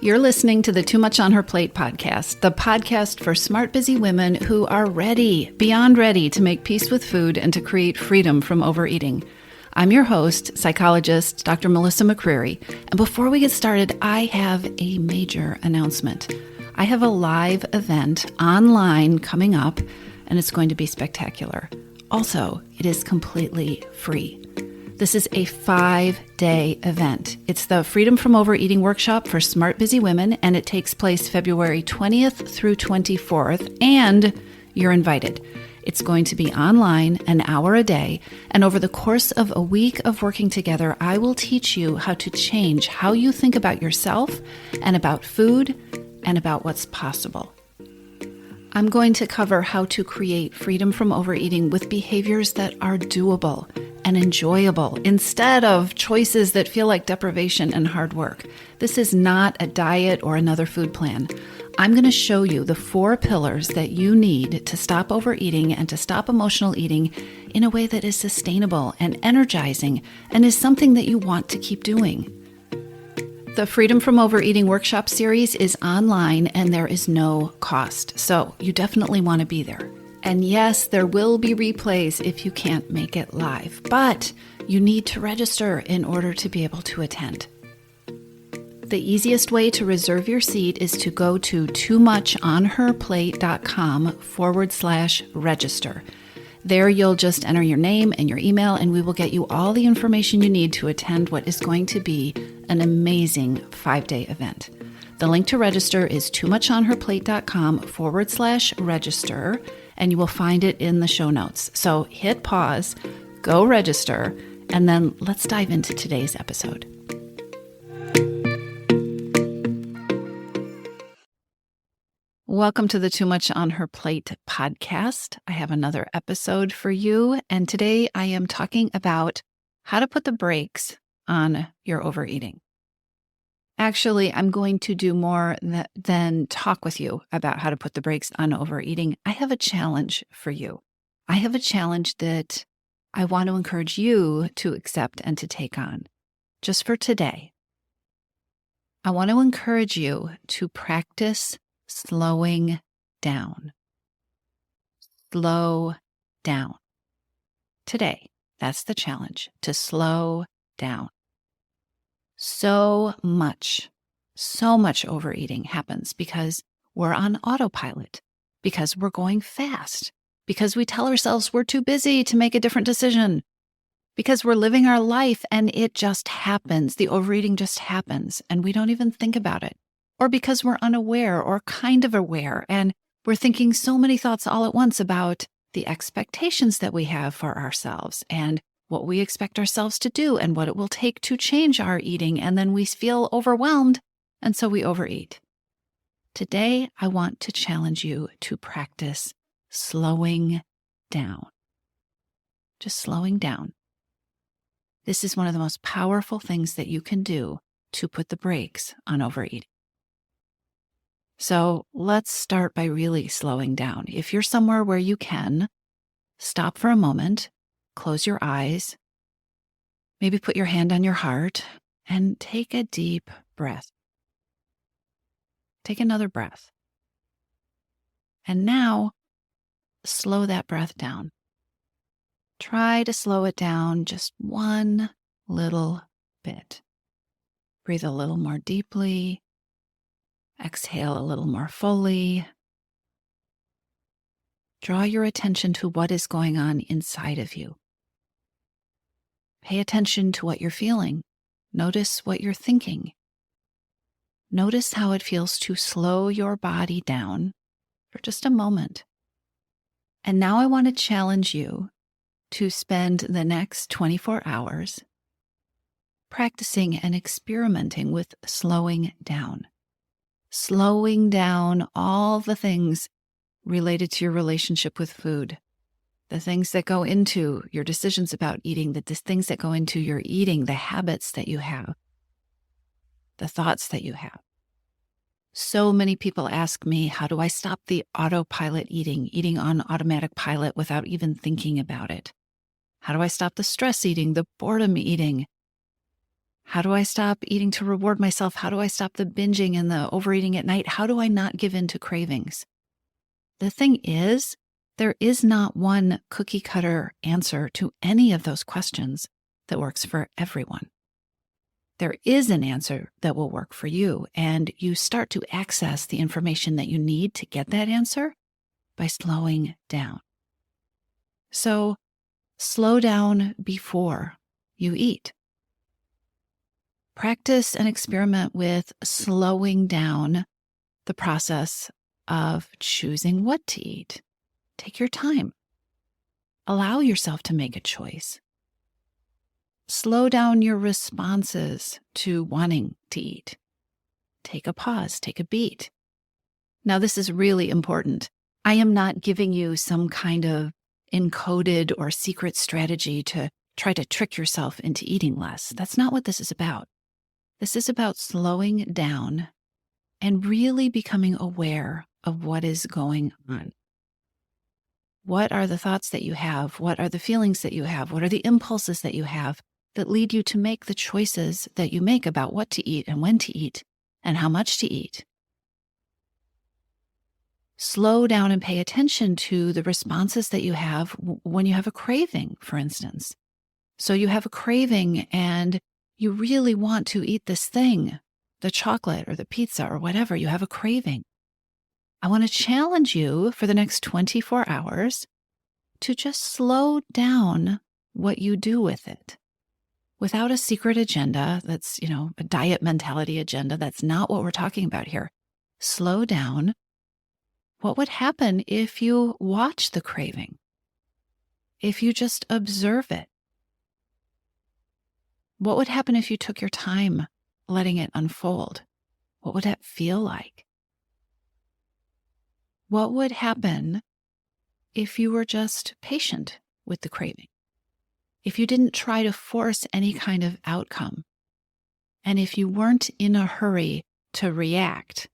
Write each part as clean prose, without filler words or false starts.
You're listening to the Too Much on Her Plate podcast, the podcast for smart, busy women who are ready, beyond ready, to make peace with food and to create freedom from overeating. I'm your host, psychologist, Dr. Melissa McCreary. And before we get started, I have a major announcement. I have a live event online coming up, and it's going to be spectacular. Also, it is completely free. This is a 5-day event. It's the Freedom from Overeating workshop for smart, busy women, and it takes place February 20th through 24th, and you're invited. It's going to be online, an hour a day, and over the course of a week of working together, I will teach you how to change how you think about yourself and about food and about what's possible. I'm going to cover how to create freedom from overeating with behaviors that are doable and enjoyable instead of choices that feel like deprivation and hard work. This is not a diet or another food plan. I'm going to show you the 4 pillars that you need to stop overeating and to stop emotional eating in a way that is sustainable and energizing and is something that you want to keep doing. The Freedom from Overeating workshop series is online and there is no cost, so you definitely want to be there. And yes, there will be replays if you can't make it live, but you need to register in order to be able to attend. The easiest way to reserve your seat is to go to toomachonherplate.com/register. There you'll just enter your name and your email and we will get you all the information you need to attend what is going to be an amazing 5-day event. The link to register is toomachonherplate.com/register, and you will find it in the show notes. So hit pause, go register, and then let's dive into today's episode. Welcome to the Too Much on Her Plate podcast. I have another episode for you, and today I am talking about how to put the brakes on your overeating. Actually, I'm going to do more than talk with you about how to put the brakes on overeating. I have a challenge for you. I have a challenge that I want to encourage you to accept and to take on. Just for today, I want to encourage you to practice slowing down. Slow down. Today, that's the challenge, to slow down. So much overeating happens because we're on autopilot, because we're going fast, because we tell ourselves we're too busy to make a different decision, because we're living our life and it just happens. The overeating just happens and we don't even think about it. Or because we're unaware or kind of aware and we're thinking so many thoughts all at once about the expectations that we have for ourselves and what we expect ourselves to do and what it will take to change our eating. And then we feel overwhelmed, and so we overeat. Today, I want to challenge you to practice slowing down. Just slowing down. This is one of the most powerful things that you can do to put the brakes on overeating. So let's start by really slowing down. If you're somewhere where you can, stop for a moment. Close your eyes, maybe put your hand on your heart, and take a deep breath. Take another breath. And now, slow that breath down. Try to slow it down just one little bit. Breathe a little more deeply. Exhale a little more fully. Draw your attention to what is going on inside of you. Pay attention to what you're feeling. Notice what you're thinking. Notice how it feels to slow your body down for just a moment. And now I want to challenge you to spend the next 24 hours practicing and experimenting with slowing down. Slowing down all the things related to your relationship with food, the things that go into your decisions about eating, the things that go into your eating, the habits that you have, the thoughts that you have. So many people ask me, how do I stop the autopilot eating on automatic pilot without even thinking about it? How do I stop the stress eating, the boredom eating? How do I stop eating to reward myself? How do I stop the binging and the overeating at night? How do I not give in to cravings? The thing is, there is not one cookie cutter answer to any of those questions that works for everyone. There is an answer that will work for you, and you start to access the information that you need to get that answer by slowing down. So, slow down before you eat. Practice and experiment with slowing down the process of choosing what to eat. Take your time. Allow yourself to make a choice. Slow down your responses to wanting to eat. Take a pause, take a beat. Now, this is really important. I am not giving you some kind of encoded or secret strategy to try to trick yourself into eating less. That's not what this is about. This is about slowing down and really becoming aware of what is going on. What are the thoughts that you have? What are the feelings that you have? What are the impulses that you have that lead you to make the choices that you make about what to eat and when to eat and how much to eat? Slow down and pay attention to the responses that you have when you have a craving, for instance. So you have a craving and you really want to eat this thing, the chocolate or the pizza or whatever. You have a craving. I want to challenge you for the next 24 hours to just slow down what you do with it without a secret agenda that's, a diet mentality agenda. That's not what we're talking about here. Slow down. What would happen if you watch the craving? If you just observe it? What would happen if you took your time letting it unfold? What would that feel like? What would happen if you were just patient with the craving? If you didn't try to force any kind of outcome, and if you weren't in a hurry to react,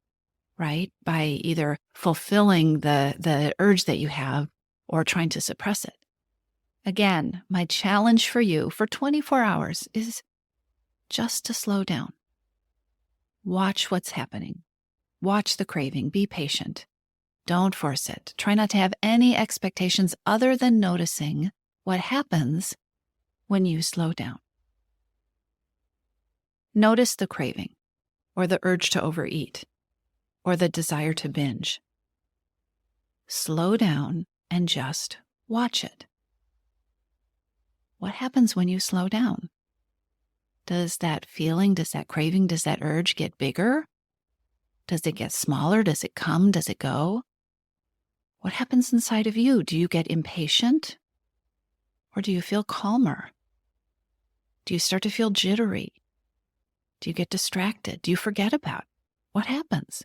right, by either fulfilling the urge that you have or trying to suppress it. Again, my challenge for you for 24 hours is just to slow down. Watch what's happening. Watch the craving. Be patient. Don't force it. Try not to have any expectations other than noticing what happens when you slow down. Notice the craving or the urge to overeat or the desire to binge. Slow down and just watch it. What happens when you slow down? Does that feeling, does that craving, does that urge get bigger? Does it get smaller? Does it come? Does it go? What happens inside of you? Do you get impatient? Or do you feel calmer? Do you start to feel jittery? Do you get distracted? Do you forget about it? What happens?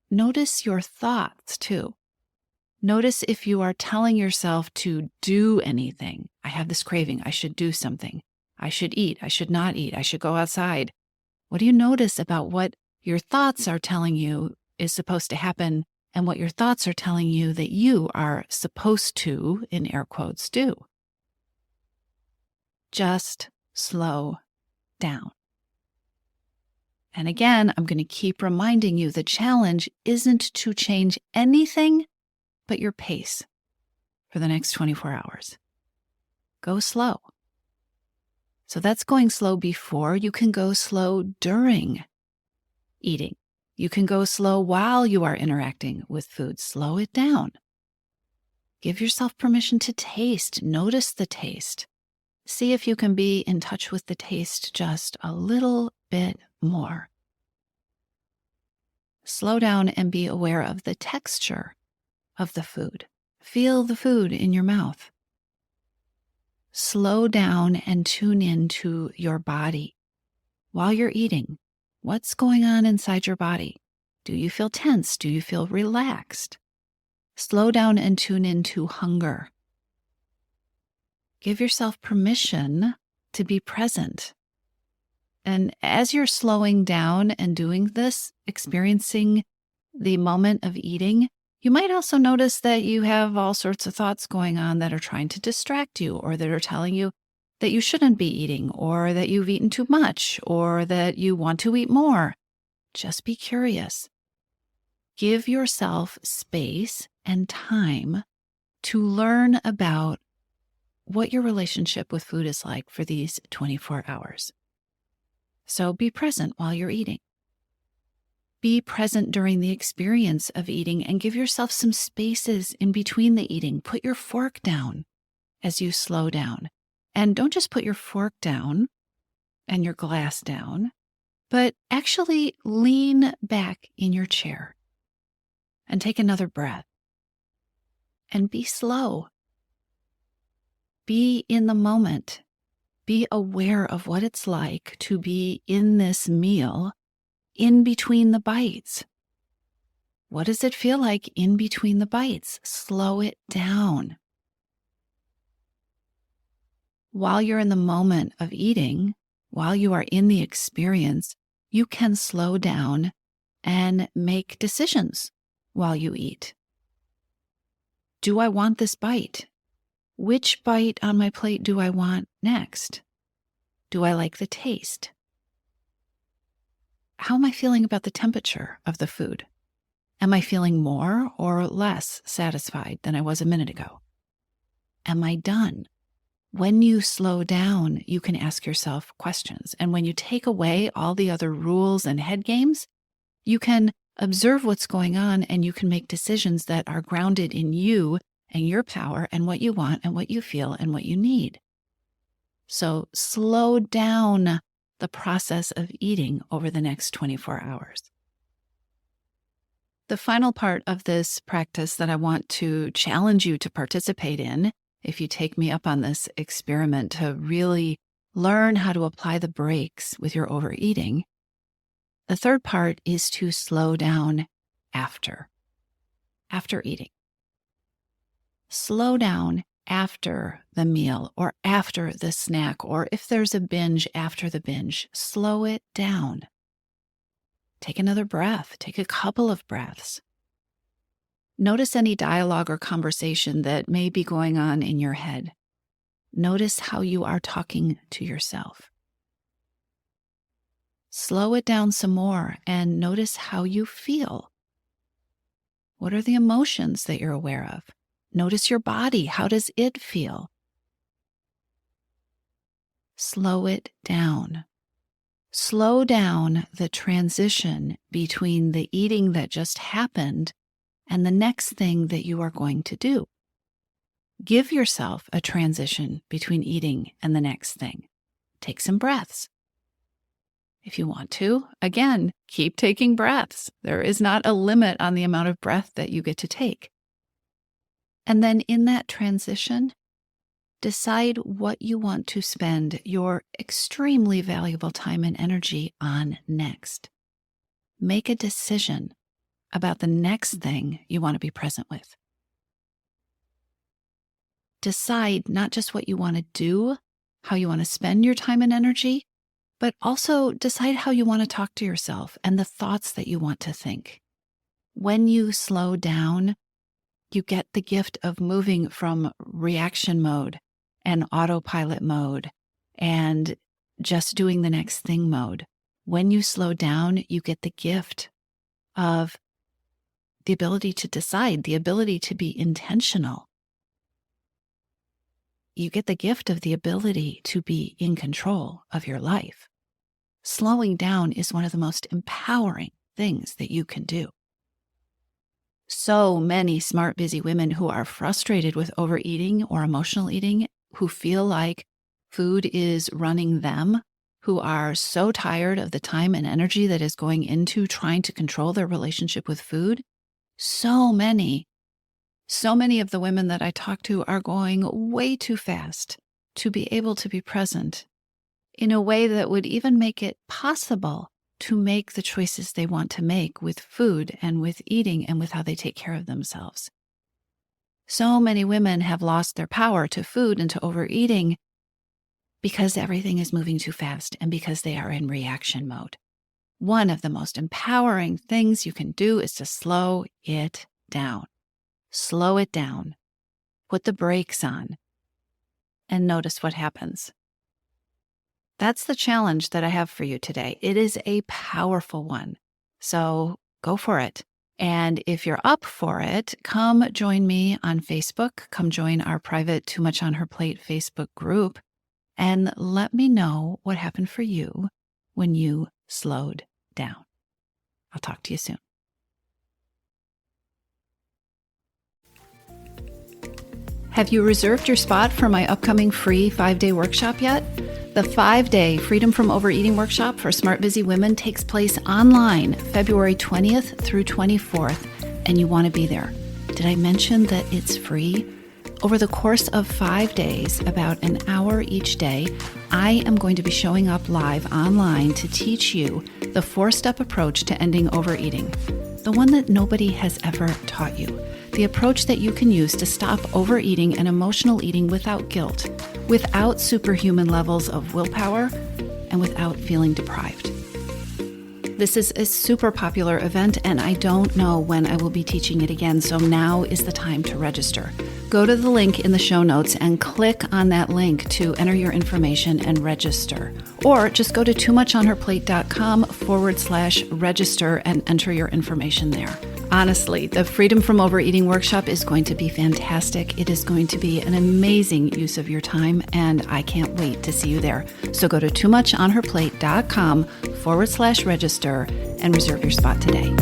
Notice your thoughts too. Notice if you are telling yourself to do anything. I have this craving. I should do something. I should eat. I should not eat. I should go outside. What do you notice about what your thoughts are telling you is supposed to happen and what your thoughts are telling you that you are supposed to, in air quotes, do? Just slow down. And again, I'm going to keep reminding you the challenge isn't to change anything but your pace for the next 24 hours. Go slow. So that's going slow before. You can go slow during eating. You can go slow while you are interacting with food. Slow it down. Give yourself permission to taste. Notice the taste. See if you can be in touch with the taste just a little bit more. Slow down and be aware of the texture of the food. Feel the food in your mouth. Slow down and tune into your body while you're eating. What's going on inside your body? Do you feel tense? Do you feel relaxed? Slow down and tune into hunger. Give yourself permission to be present. And as you're slowing down and doing this, experiencing the moment of eating, you might also notice that you have all sorts of thoughts going on that are trying to distract you or that are telling you that you shouldn't be eating, or that you've eaten too much, or that you want to eat more. Just be curious. Give yourself space and time to learn about what your relationship with food is like for these 24 hours. So be present while you're eating. Be present during the experience of eating and give yourself some spaces in between the eating. Put your fork down as you slow down. And don't just put your fork down and your glass down, but actually lean back in your chair and take another breath. And be slow. Be in the moment. Be aware of what it's like to be in this meal in between the bites. What does it feel like in between the bites? Slow it down. While you're in the moment of eating, while you are in the experience, you can slow down and make decisions while you eat. Do I want this bite? Which bite on my plate do I want next? Do I like the taste? How am I feeling about the temperature of the food? Am I feeling more or less satisfied than I was a minute ago? Am I done? When you slow down, you can ask yourself questions. And when you take away all the other rules and head games, you can observe what's going on and you can make decisions that are grounded in you and your power and what you want and what you feel and what you need. So slow down the process of eating over the next 24 hours. The final part of this practice that I want to challenge you to participate in, if you take me up on this experiment to really learn how to apply the brakes with your overeating, the third part is to slow down after eating. Slow down after the meal or after the snack, or if there's a binge, after the binge. Slow it down. Take another breath. Take a couple of breaths. Notice any dialogue or conversation that may be going on in your head. Notice how you are talking to yourself. Slow it down some more and notice how you feel. What are the emotions that you're aware of? Notice your body. How does it feel? Slow it down. Slow down the transition between the eating that just happened and the next thing that you are going to do. Give yourself a transition between eating and the next thing. Take some breaths. If you want to, again, keep taking breaths. There is not a limit on the amount of breath that you get to take. And then in that transition, decide what you want to spend your extremely valuable time and energy on next. Make a decision about the next thing you want to be present with. Decide not just what you want to do, how you want to spend your time and energy, but also decide how you want to talk to yourself and the thoughts that you want to think. When you slow down, you get the gift of moving from reaction mode and autopilot mode and just doing the next thing mode. When you slow down, you get the gift of the ability to decide, the ability to be intentional. You get the gift of the ability to be in control of your life. Slowing down is one of the most empowering things that you can do. So many smart, busy women who are frustrated with overeating or emotional eating, who feel like food is running them, who are so tired of the time and energy that is going into trying to control their relationship with food. So many of the women that I talk to are going way too fast to be able to be present in a way that would even make it possible to make the choices they want to make with food and with eating and with how they take care of themselves. So many women have lost their power to food and to overeating because everything is moving too fast and because they are in reaction mode. One of the most empowering things you can do is to slow it down. Slow it down. Put the brakes on and notice what happens. That's the challenge that I have for you today. It is a powerful one. So go for it. And if you're up for it, come join me on Facebook. Come join our private Too Much on Her Plate Facebook group and let me know what happened for you when you slowed down. I'll talk to you soon. Have you reserved your spot for my upcoming free 5-day workshop yet? The 5-day Freedom from Overeating workshop for smart, busy women takes place online February 20th through 24th, and you want to be there. Did I mention that it's free? Over the course of 5 days, about an hour each day, I am going to be showing up live online to teach you the 4-step approach to ending overeating, the one that nobody has ever taught you. The approach that you can use to stop overeating and emotional eating without guilt, without superhuman levels of willpower, and without feeling deprived. This is a super popular event, and I don't know when I will be teaching it again, so now is the time to register. Go to the link in the show notes and click on that link to enter your information and register. Or just go to toomuchonherplate.com/register and enter your information there. Honestly, the Freedom from Overeating workshop is going to be fantastic. It is going to be an amazing use of your time, and I can't wait to see you there. So go to toomuchonherplate.com/register and reserve your spot today.